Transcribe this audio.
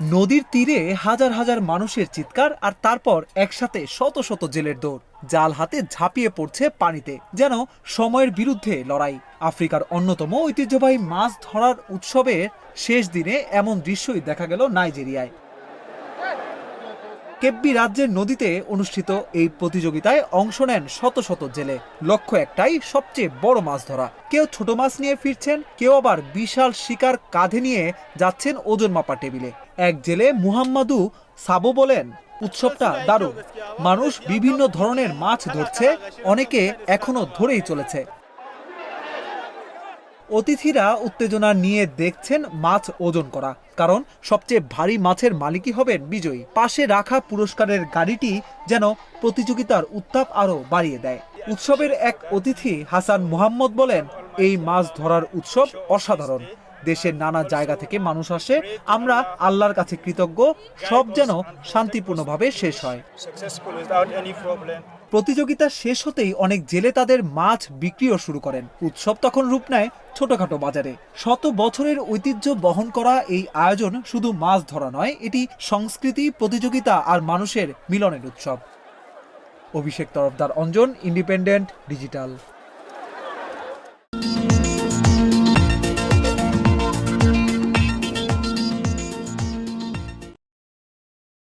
নদীর তীরে হাজার হাজার মানুষের চিৎকার আর তারপর একসাথে শত শত জেলের দৌড়, জাল হাতে ঝাঁপিয়ে পড়ছে পানিতে, যেন সময়ের বিরুদ্ধে লড়াই। আফ্রিকার অন্যতম ঐতিহ্যবাহী মাছ ধরার উৎসবের শেষ দিনে এমন দৃশ্যই দেখা গেল নাইজেরিয়ায়। কেব্বি রাজ্যের নদীতে অনুষ্ঠিত এই প্রতিযোগিতায় অংশ নেন শত শত জেলে। লক্ষ্য একটাই, সবচেয়ে বড় মাছ ধরা। কেউ ছোট মাছ নিয়ে ফিরছেন, কেউ আবার বিশাল শিকার কাঁধে নিয়ে যাচ্ছেন ওজন মাপা টেবিলে। এক জেলে মুহাম্মাদু সাবো বলেন, উৎসবটা দারুণ। মানুষ বিভিন্ন ধরনের মাছ ধরছে, অনেকে এখনো ধরেই চলেছে। অতিথিরা উত্তেজনা নিয়ে দেখছেন মাছ ওজন করা, কারণ সবচেয়ে ভারী মাছের মালিকই হবেন বিজয়ী। পাশে রাখা পুরস্কারের গাড়িটি যেন প্রতিযোগিতার উত্তাপ আরো বাড়িয়ে দেয়। উৎসবের এক অতিথি হাসান মোহাম্মদ বলেন, এই মাছ ধরার উৎসব অসাধারণ। দেশের নানা জায়গা থেকে মানুষ আসে, আমরা আল্লাহর কাছে কৃতজ্ঞ, সব যেন শান্তিপূর্ণভাবে শেষ হয়। প্রতিযোগিতা শেষ হতেই অনেক জেলে তাদের মাছ বিক্রিও শুরু করেন। উৎসব তখন রূপ নেয় ছোটখাটো বাজারে। শত বছরের ঐতিহ্য বহন করা এই আয়োজন শুধু মাছ ধরা নয়, এটি সংস্কৃতি, প্রতিযোগিতা আর মানুষের মিলনের উৎসব। অভিষেক তরফদার, অঞ্জন, ইন্ডিপেন্ডেন্ট ডিজিটাল।